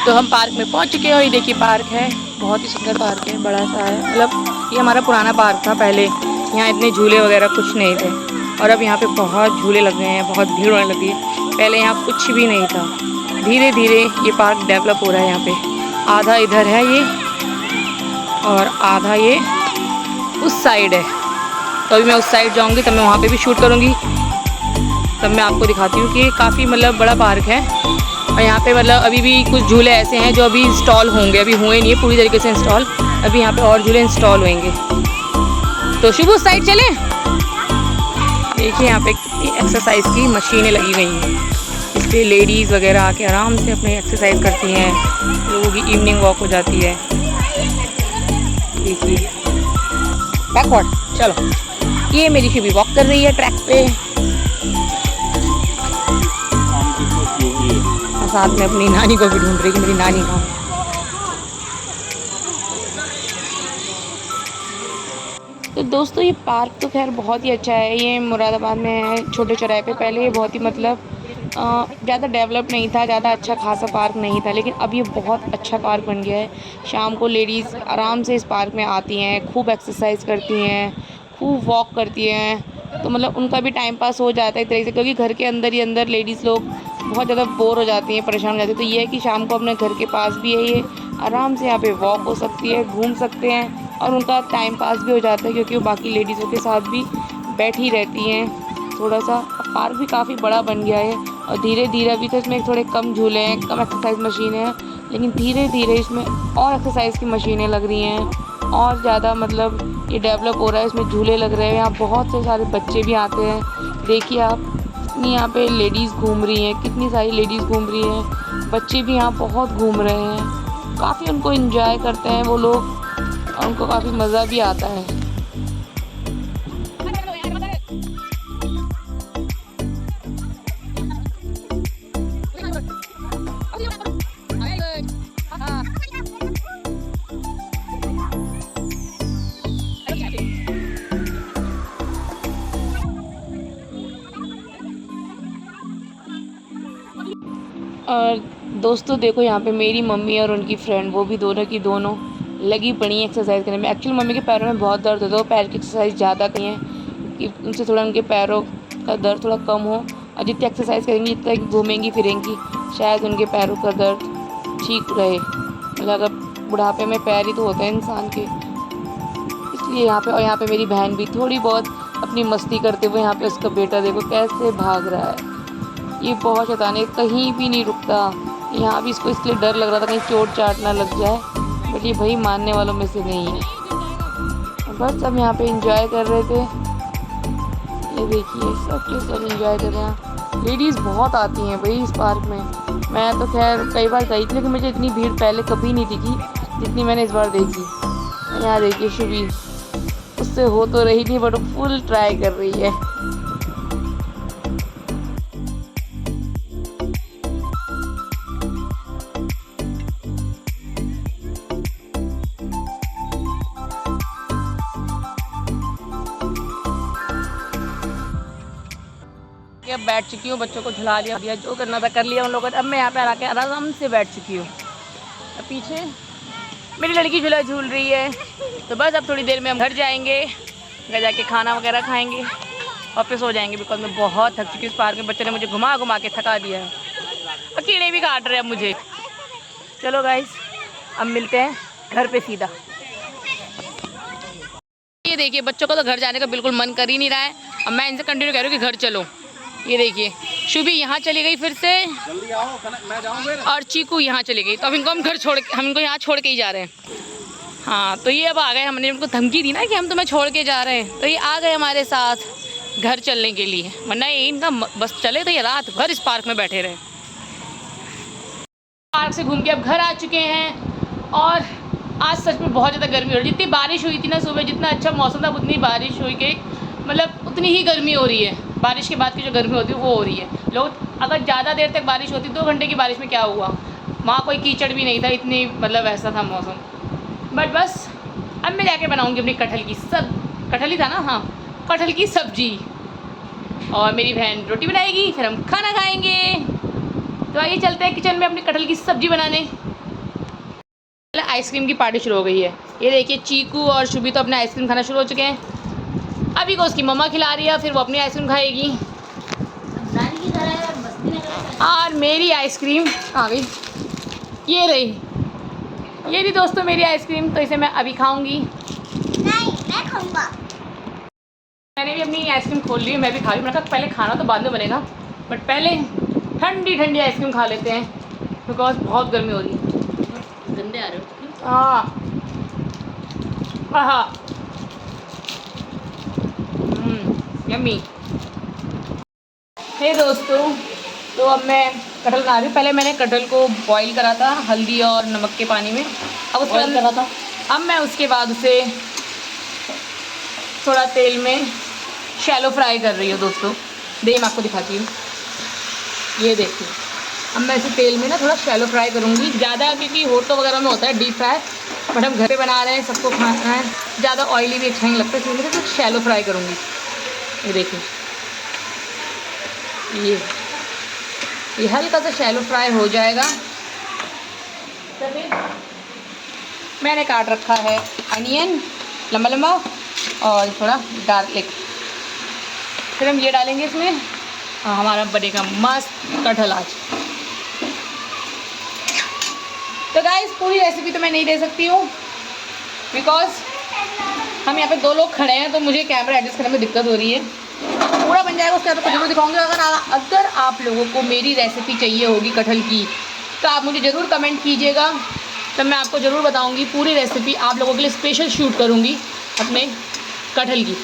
तो हम पार्क में पहुंच चुके हैं और ये देखिए पार्क है, बहुत ही सुंदर पार्क है, बड़ा सा है। मतलब ये हमारा पुराना पार्क था पहले, यहाँ इतने झूले वगैरह कुछ नहीं थे और अब यहाँ पे बहुत झूले लग गए हैं, बहुत भीड़ होने लगी है। पहले यहाँ कुछ भी नहीं था, धीरे धीरे ये पार्क डेवलप हो रहा है। यहाँ पे आधा इधर है ये और आधा ये उस साइड है। तो अभी मैं उस साइड जाऊँगी तब मैं वहाँ पर भी शूट करूँगी, तब मैं आपको दिखाती हूँ कि काफ़ी मतलब बड़ा पार्क है। और यहाँ पे मतलब अभी भी कुछ झूले ऐसे हैं जो अभी इंस्टॉल होंगे, अभी हुए नहीं है पूरी तरीके से इंस्टॉल, अभी यहाँ पे और झूले इंस्टॉल होंगे। तो शुभ उस साइड चलें। देखिए यहाँ पे एक्सरसाइज की मशीनें लगी हुई हैं, इस पर लेडीज़ वगैरह आके आराम से अपनी एक्सरसाइज करती हैं, लोगों की इवनिंग वॉक हो जाती है। देखिए बैकवर्ड चलो, ये मेरी शुभी वॉक कर रही है ट्रैक पे, साथ में अपनी नानी को भी ढूंढ रही है, मेरी नानी का। तो दोस्तों ये पार्क तो खैर बहुत ही अच्छा है, ये मुरादाबाद में है, छोटे चौराहे पे। पहले ये बहुत ही मतलब ज़्यादा डेवलप नहीं था, ज़्यादा अच्छा खासा पार्क नहीं था, लेकिन अब ये बहुत अच्छा पार्क बन गया है। शाम को लेडीज़ आराम से इस पार्क में आती हैं, खूब एक्सरसाइज करती हैं, खूब वॉक करती हैं। तो मतलब उनका भी टाइम पास हो जाता है एक तरीके से, क्योंकि घर के अंदर ही अंदर लेडीज़ लोग बहुत ज़्यादा बोर हो जाती हैं, परेशान हो जाती हैं। तो ये है कि शाम को अपने घर के पास भी है ये, आराम से यहाँ पे वॉक हो सकती है, घूम सकते हैं और उनका टाइम पास भी हो जाता है, क्योंकि वो बाकी लेडीज़ों के साथ भी बैठी रहती हैं थोड़ा सा। पार्क भी काफ़ी बड़ा बन गया है और धीरे धीरे अभी तो इसमें थोड़े कम झूले हैं, कम एक्सरसाइज मशीनें हैं, लेकिन धीरे धीरे इसमें और एक्सरसाइज की मशीनें लग रही हैं और ज़्यादा मतलब ये डेवलप हो रहा है, इसमें झूले लग रहे हैं। यहाँ बहुत से सारे बच्चे भी आते हैं, देखिए आप कितनी यहाँ पे लेडीज़ घूम रही हैं, कितनी सारी लेडीज़ घूम रही हैं, बच्चे भी यहाँ बहुत घूम रहे हैं, काफ़ी उनको एंजॉय करते हैं वो लोग और उनको काफ़ी मज़ा भी आता है। और दोस्तों देखो यहाँ पे मेरी मम्मी और उनकी फ्रेंड, वो भी दोनों की दोनों लगी पड़ी हैं एक्सरसाइज करने में। एक्चुअली मम्मी के पैरों में बहुत दर्द होता है, वो पैर की एक्सरसाइज ज़्यादा करी हैं कि उनसे थोड़ा उनके पैरों का दर्द थोड़ा कम हो, और जितनी एक्सरसाइज करेंगी, जितना घूमेंगी फिरेंगी, शायद उनके पैरों का दर्द ठीक रहे। मतलब अगर बुढ़ापे में पैर ही तो होते हैं इंसान के, इसलिए यहाँ पे। और यहाँ पे मेरी बहन भी थोड़ी बहुत अपनी मस्ती करते हुए, यहाँ पे उसका बेटा देखो कैसे भाग रहा है, ये बहुत शैतान है, कहीं भी नहीं रुकता। यहाँ भी इसको इसलिए डर लग रहा था कहीं चोट चाट ना लग जाए, बट ये भाई मानने वालों में से नहीं है। बस सब यहाँ पे एंजॉय कर रहे थे, ये देखिए सब के सब एंजॉय कर रहे हैं। लेडीज़ बहुत आती हैं भाई इस पार्क में, मैं तो खैर कई बार गई थी, लेकिन मुझे इतनी भीड़ पहले कभी नहीं दिखी जितनी मैंने इस बार देखी। यहाँ देखिए शुभी, उससे हो तो रही नहीं बट फुल ट्राई कर रही है। अब बैठ चुकी हूँ, बच्चों को झुला लिया, जो करना था कर लिया उन लोगों ने। अब मैं यहाँ पे आके आराम से बैठ चुकी हूँ। अब पीछे मेरी लड़की झूला झूल रही है। तो बस अब थोड़ी देर में हम घर जाएंगे, घर जाके खाना वगैरह खाएंगे और फिर सो जाएंगे, बिकॉज मैं बहुत थक चुकी हूँ। इस पार्क में बच्चों ने मुझे घुमा घुमा के थका दिया है और कीड़े भी काट रहे हैं मुझे। चलो गाइस अब मिलते हैं घर पे सीधा। ये देखिए बच्चों को तो घर जाने का बिल्कुल मन कर ही नहीं रहा है, अब मैं इनसे कंटिन्यू कह रही हूँ कि घर चलो। ये देखिए शुभी यहाँ चली गई फिर से, जल्दी आओ मैं जाऊँ फिर, और चीकू यहाँ चली गई। तो अब इनको हम इनको यहाँ छोड़ के ही जा रहे हैं। हाँ तो ये अब आ गए, हमने उनको धमकी दी ना कि हम तुम्हें छोड़ के जा रहे हैं, तो ये आ गए हमारे साथ घर चलने के लिए, वरना ये इनका बस चले तो ये रात भर इस पार्क में बैठे रहे। पार्क से घूम के अब घर आ चुके हैं और आज सच में बहुत ज़्यादा गर्मी हो रही है। जितनी बारिश हुई थी ना सुबह, जितना अच्छा मौसम था, उतनी बारिश हुई कि मतलब उतनी ही गर्मी हो रही है। बारिश के बाद की जो गर्मी होती है वो हो रही है। लोग अगर ज़्यादा देर तक बारिश होती, 2 घंटे की बारिश में क्या हुआ, वहाँ कोई कीचड़ भी नहीं था, इतनी मतलब ऐसा था मौसम। बट बस अब मैं जाके बनाऊँगी अपनी कटहल ही था ना, हाँ कटहल की सब्ज़ी, और मेरी बहन रोटी बनाएगी, फिर हम खाना खाएँगे। तो आइए चलते हैं किचन में अपनी कटहल की सब्ज़ी बनाने। आइसक्रीम की पार्टी शुरू हो गई है। ये देखिए चीकू और शुभी तो अपने आइसक्रीम खाना शुरू हो चुके हैं। अभी को उसकी मम्मा खिला रही है, फिर वो अपनी आइसक्रीम खाएगी। और मेरी आइसक्रीम आ गई, ये रही, ये थी दोस्तों मेरी आइसक्रीम। तो इसे मैं अभी खाऊंगी। नहीं, मैं खाऊंगा। मैंने भी अपनी आइसक्रीम खोल ली है, मैं भी खा रही हूँ। मैंने कहा पहले खाना तो बाद में बनेगा, बट पहले ठंडी ठंडी आइसक्रीम खा लेते हैं बिकॉज बहुत गर्मी हो रही है। गंदे आ रहे हो। हाँ हाँ, यम्मी। हे दोस्तों, तो अब मैं कटहल खा रही हूँ। पहले मैंने कटहल को बॉईल करा था हल्दी और नमक के पानी में। अब उसके बाद करा था। अब मैं उसके बाद उसे थोड़ा तेल में शैलो फ्राई कर रही हूँ दोस्तों। देखिए मैं आपको दिखाती हूँ, ये देखिए। अब मैं इसे तेल में ना थोड़ा शैलो फ्राई करूँगी, ज़्यादा, क्योंकि होटल वगैरह में होता है डीप फ्राई, बट हम घर पे बना रहे हैं, सबको खाना है, ज़्यादा ऑयली भी अच्छा नहीं लगता, इसलिए मैं तो शैलो फ्राई करूँगी। ये देखिए, ये हल्का सा शैलो फ्राई हो जाएगा। तो फिर मैंने काट रखा है अनियन लंबा लंबा और थोड़ा गार्लिक। फिर हम ये डालेंगे इसमें और हमारा बनेगा मस्त कटहल आज। तो गाइस पूरी रेसिपी तो मैं नहीं दे सकती हूँ बिकॉज हम यहाँ पे 2 लोग खड़े हैं, तो मुझे कैमरा एडजस्ट करने में दिक्कत हो रही है। पूरा बन जाएगा उसके बाद तो जरूर दिखाऊंगी। अगर आप लोगों को मेरी रेसिपी चाहिए होगी कटहल की, तो आप मुझे ज़रूर कमेंट कीजिएगा, तब मैं आपको ज़रूर बताऊंगी। पूरी रेसिपी आप लोगों के लिए स्पेशल शूट करूंगी अपने कटहल की,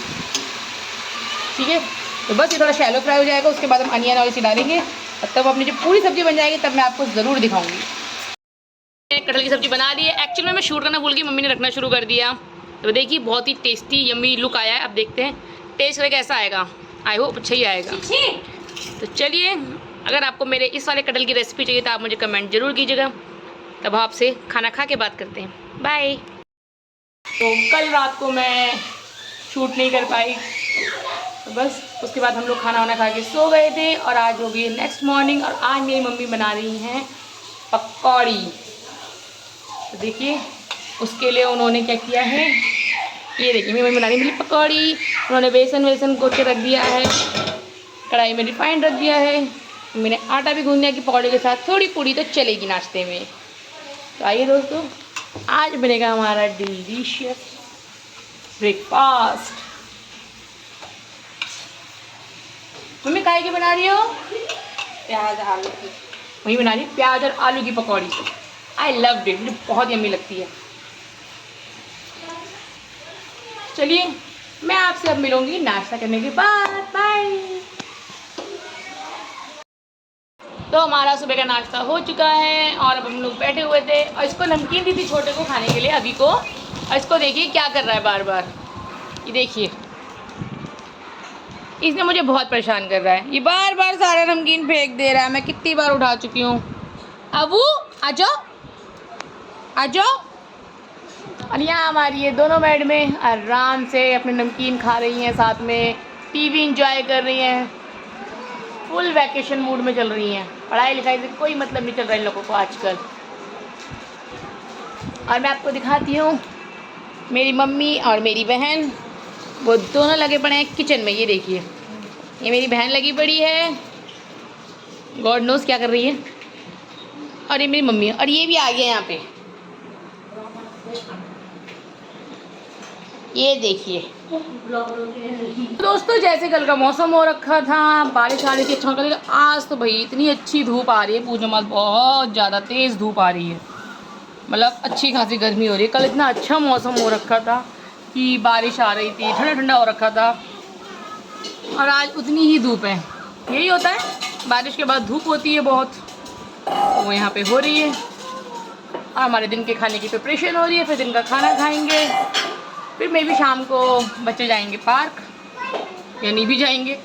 ठीक है। तो बस ये थोड़ा शैलो फ्राई हो जाएगा, उसके बाद हम अनियन और इसे डालेंगे, और तब अपनी जो पूरी सब्ज़ी बन जाएगी तब मैं आपको ज़रूर दिखाऊँगी। कटहल की सब्ज़ी बना ली है। एक्चुअली में मैं शूट करना भूल गई, मम्मी ने रखना शुरू कर दिया। तो देखिए बहुत ही टेस्टी यम्मी लुक आया है। अब देखते हैं टेस्ट करके कैसा आएगा। आई होप अच्छा ही आएगा। तो चलिए, अगर आपको मेरे इस वाले कटहल की रेसिपी चाहिए तो आप मुझे कमेंट जरूर कीजिएगा, तब आपसे खाना खा के बात करते हैं। बाय। तो कल रात को मैं शूट नहीं कर पाई, तो बस उसके बाद हम लोग खाना वाना खा के सो गए थे, और आज हो गई नेक्स्ट मॉर्निंग, और आज मेरी मम्मी बना रही हैं पकौड़ी। तो देखिए उसके लिए उन्होंने क्या किया है, ये देखिए मेरी मम्मी बना रही है मेरी पकौड़ी। उन्होंने बेसन को के रख दिया है, कढ़ाई में रिफाइंड रख दिया है। मैंने आटा भी गूंद दिया कि पकौड़े के साथ थोड़ी पूड़ी तो चलेगी नाश्ते में। तो आइए दोस्तों, आज बनेगा हमारा डिलीशियस ब्रेकफास्ट। मम्मी काहे की बना रही हो? प्याज आलू की। वही बना रही प्याज और आलू की पकौड़ी। आई लव इट, मुझे बहुत यम्मी लगती है। चलिए मैं आपसे अब मिलूंगी नाश्ता करने के बाद। बाय। तो हमारा सुबह का नाश्ता हो चुका है, और अब हम लोग बैठे हुए थे, और इसको नमकीन दी थी छोटे को खाने के लिए अभी को। और इसको देखिए क्या कर रहा है बार बार, ये देखिए, इसने मुझे बहुत परेशान कर रहा है। ये बार बार सारा नमकीन फेंक दे रहा है। मैं कितनी बार उठा चुकी हूँ। अबू आ जाओ, आ जाओ। और यहाँ हमारी ये दोनों बेड में आराम से अपने नमकीन खा रही हैं, साथ में टीवी एंजॉय कर रही हैं, फुल वैकेशन मूड में चल रही हैं। पढ़ाई लिखाई से कोई मतलब नहीं चल रहा है इन लोगों को आजकल। और मैं आपको दिखाती हूँ मेरी मम्मी और मेरी बहन, वो दोनों लगे पड़े हैं किचन में। ये देखिए, ये मेरी बहन लगी पड़ी है, गॉड नोज क्या कर रही है, और ये मेरी मम्मी है, और ये भी आ गया यहाँ पे। ये देखिए दोस्तों, जैसे कल का मौसम हो रखा था, बारिश आ रही थी, अच्छा करेगा। आज तो भाई इतनी अच्छी धूप आ रही है, पूछो मत, बहुत ज़्यादा तेज़ धूप आ रही है। मतलब अच्छी खासी गर्मी हो रही है। कल इतना अच्छा मौसम हो रखा था कि बारिश आ रही थी, ठंडा ठंडा हो रखा था, और आज उतनी ही धूप है। यही होता है, बारिश के बाद धूप होती है बहुत, वो यहाँ पे हो रही है। और हमारे दिन के खाने की प्रिपरेशन हो रही है, फिर दिन का खाना खाएंगे, फिर मैं भी शाम को बच्चे जाएंगे पार्क, या नहीं भी जाएंगे,